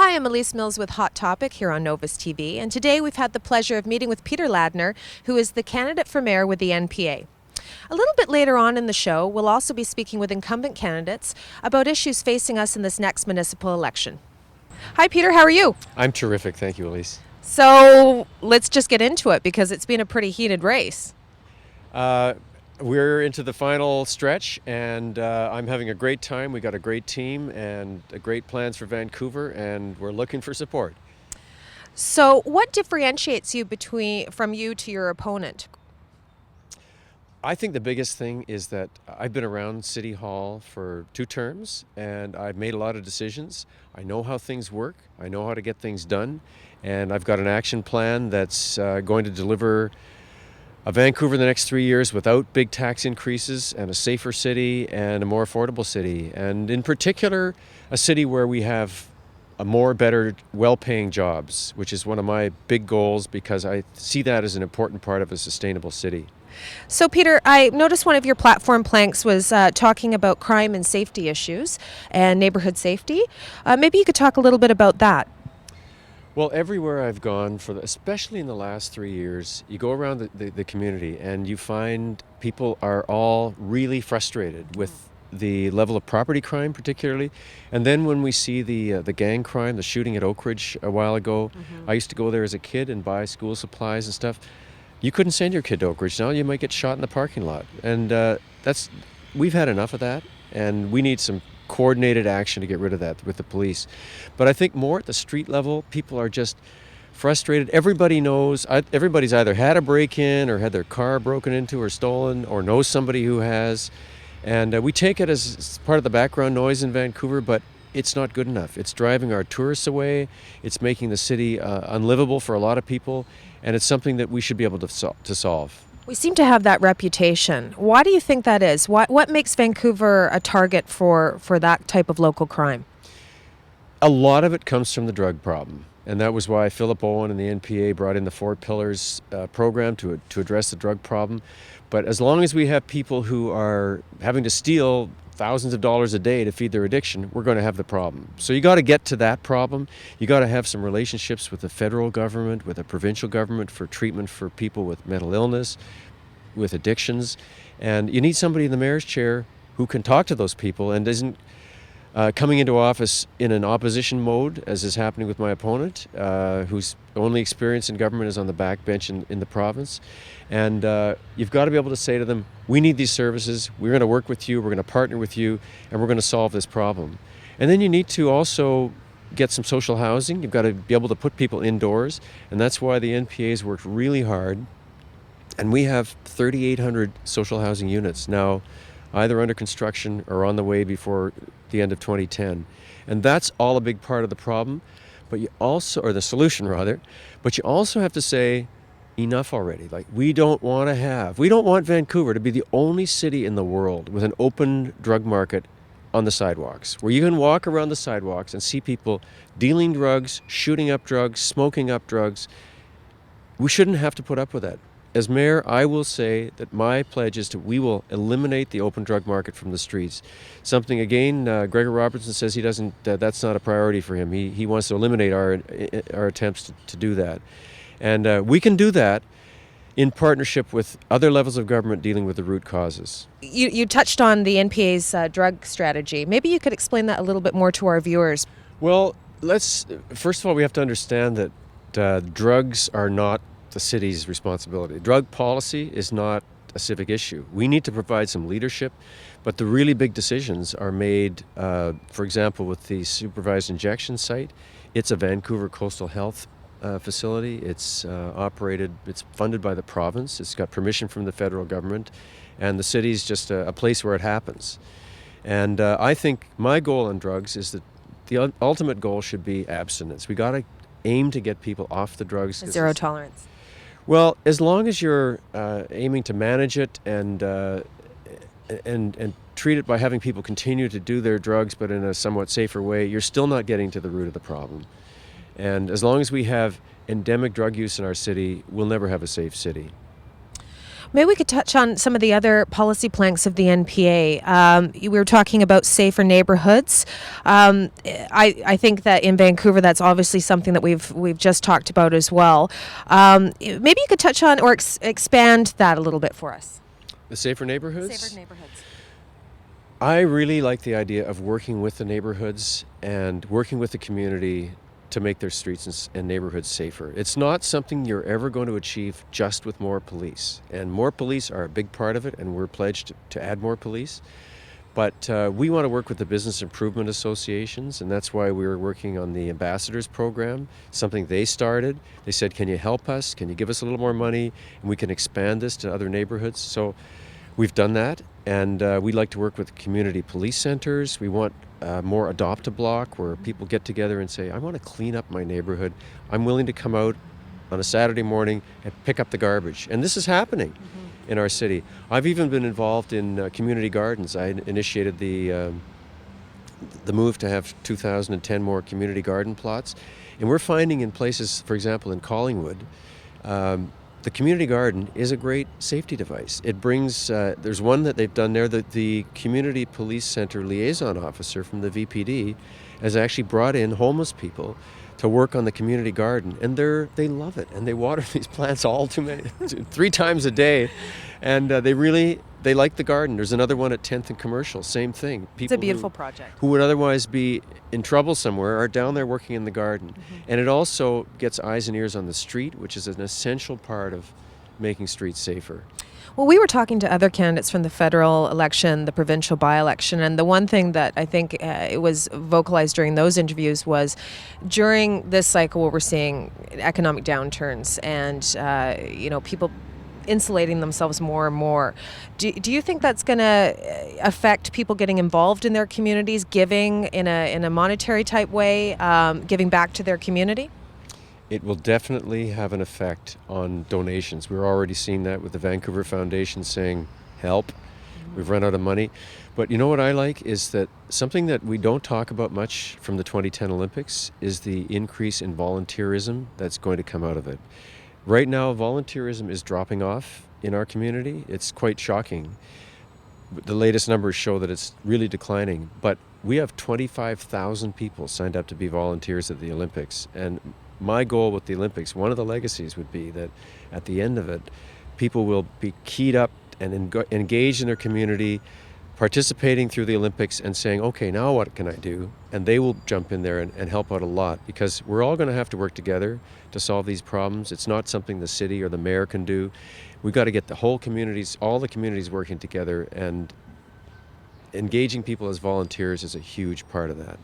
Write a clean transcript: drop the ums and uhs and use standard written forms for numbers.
Hi, I'm Alise Mills with Hot Topic here on Novus TV, and today we've had the pleasure of meeting with Peter Ladner, who is the candidate for mayor with the NPA. A little bit later on in the show, we'll also be speaking with incumbent candidates about issues facing us in this next municipal election. Hi, Peter, how are you? I'm terrific, thank you, Elise. So let's just get into it because it's been a pretty heated race. We're into the final stretch, and I'm having a great time. We got a great team and great plans for Vancouver, and we're looking for support. So what differentiates you from you to your opponent? I think the biggest thing is that I've been around City Hall for 2 terms, and I've made a lot of decisions. I know how things work. I know how to get things done, and I've got an action plan that's going to deliver Vancouver in the next 3 years without big tax increases, and a safer city and a more affordable city, and in particular a city where we have better, well-paying jobs, which is one of my big goals because I see that as an important part of a sustainable city. So, Peter, I noticed one of your platform planks was talking about crime and safety issues and neighborhood safety. Maybe you could talk a little bit about that. Well, everywhere I've gone, especially in the last 3 years, you go around the community and you find people are all really frustrated with the level of property crime particularly. And then when we see the gang crime, the shooting at Oak Ridge a while ago, I used to go there as a kid and buy school supplies and stuff. You couldn't send your kid to Oak Ridge now, you might get shot in the parking lot. And we've had enough of that, and we need some coordinated action to get rid of that with the police. But I think more at the street level, people are just frustrated. Everybody knows, everybody's either had a break-in or had their car broken into or stolen or knows somebody who has. And we take it as part of the background noise in Vancouver, but it's not good enough. It's driving our tourists away. It's making the city unlivable for a lot of people, and it's something that we should be able to solve. We seem to have that reputation. Why do you think that is? What makes Vancouver a target for that type of local crime? A lot of it comes from the drug problem, and that was why Philip Owen and the NPA brought in the 4 Pillars program to address the drug problem. But as long as we have people who are having to steal thousands of dollars a day to feed their addiction, we're going to have the problem. So you got to get to that problem. You got to have some relationships with the federal government, with the provincial government for treatment for people with mental illness, with addictions. And you need somebody in the mayor's chair who can talk to those people and isn't coming into office in an opposition mode, as is happening with my opponent, whose only experience in government is on the backbench in the province. And you've got to be able to say to them, we need these services, we're going to work with you, we're going to partner with you, and we're going to solve this problem. And then you need to also get some social housing. You've got to be able to put people indoors, and that's why the NPA has worked really hard. And we have 3,800 social housing units now, either under construction or on the way before the end of 2010. And that's all a big part of the problem, but you also, or the solution rather, but you also have to say, enough already. Like, we don't want Vancouver to be the only city in the world with an open drug market on the sidewalks, where you can walk around the sidewalks and see people dealing drugs, shooting up drugs, smoking up drugs. We shouldn't have to put up with that. As mayor, I will say that my pledge is we will eliminate the open drug market from the streets. Something, again, Gregor Robertson says he doesn't, that's not a priority for him. He wants to eliminate our attempts to do that. And we can do that in partnership with other levels of government dealing with the root causes. You touched on the NPA's drug strategy. Maybe you could explain that a little bit more to our viewers. Well, first of all, we have to understand that drugs are not the city's responsibility. Drug policy is not a civic issue. We need to provide some leadership, but the really big decisions are made, for example, with the supervised injection site. It's a Vancouver Coastal Health facility. It's it's funded by the province. It's got permission from the federal government, and the city's just a place where it happens. And I think my goal on drugs is that the ultimate goal should be abstinence. We got to aim to get people off the drugs. Zero tolerance. Well, as long as you're aiming to manage it and treat it by having people continue to do their drugs, but in a somewhat safer way, you're still not getting to the root of the problem. And as long as we have endemic drug use in our city, we'll never have a safe city. Maybe we could touch on some of the other policy planks of the NPA. We were talking about safer neighborhoods. I think that in Vancouver, that's obviously something that we've just talked about as well. Maybe you could touch on or expand that a little bit for us. The safer neighborhoods? Safer neighborhoods. I really like the idea of working with the neighborhoods and working with the community to make their streets and neighborhoods safer. It's not something you're ever going to achieve just with more police. And more police are a big part of it, and we're pledged to add more police. But we want to work with the business improvement associations, and that's why we were working on the ambassadors program, something they started. They said, can you help us? Can you give us a little more money? And we can expand this to other neighborhoods. So we've done that, and we like to work with community police centers. We want more Adopt a Block, where people get together and say, I want to clean up my neighborhood. I'm willing to come out on a Saturday morning and pick up the garbage. And this is happening in our city. I've even been involved in community gardens. I initiated the move to have 2010 more community garden plots. And we're finding in places, for example, in Collingwood, the community garden is a great safety device. It brings, there's one that they've done there that the community police center liaison officer from the VPD has actually brought in homeless people to work on the community garden, and they love it, and they water these plants three times a day, and they like the garden. There's another one at 10th and Commercial, same thing. It's a beautiful project. Who would otherwise be in trouble somewhere are down there working in the garden. And it also gets eyes and ears on the street, which is an essential part of making streets safer. Well, we were talking to other candidates from the federal election, the provincial by-election, and the one thing that I think it was vocalized during those interviews was during this cycle where we're seeing economic downturns and people insulating themselves more and more. Do you think that's going to affect people getting involved in their communities, giving in a monetary type way, giving back to their community? It will definitely have an effect on donations. We're already seeing that with the Vancouver Foundation saying, help, we've run out of money. But you know what I like is that something that we don't talk about much from the 2010 Olympics is the increase in volunteerism that's going to come out of it. Right now, volunteerism is dropping off in our community. It's quite shocking. The latest numbers show that it's really declining. But we have 25,000 people signed up to be volunteers at the Olympics. And my goal with the Olympics, one of the legacies would be that at the end of it, people will be keyed up and engaged in their community, participating through the Olympics and saying, okay, now what can I do? And they will jump in there and help out a lot, because we're all going to have to work together to solve these problems. It's not something the city or the mayor can do. We've got to get the whole communities, all the communities working together, and engaging people as volunteers is a huge part of that.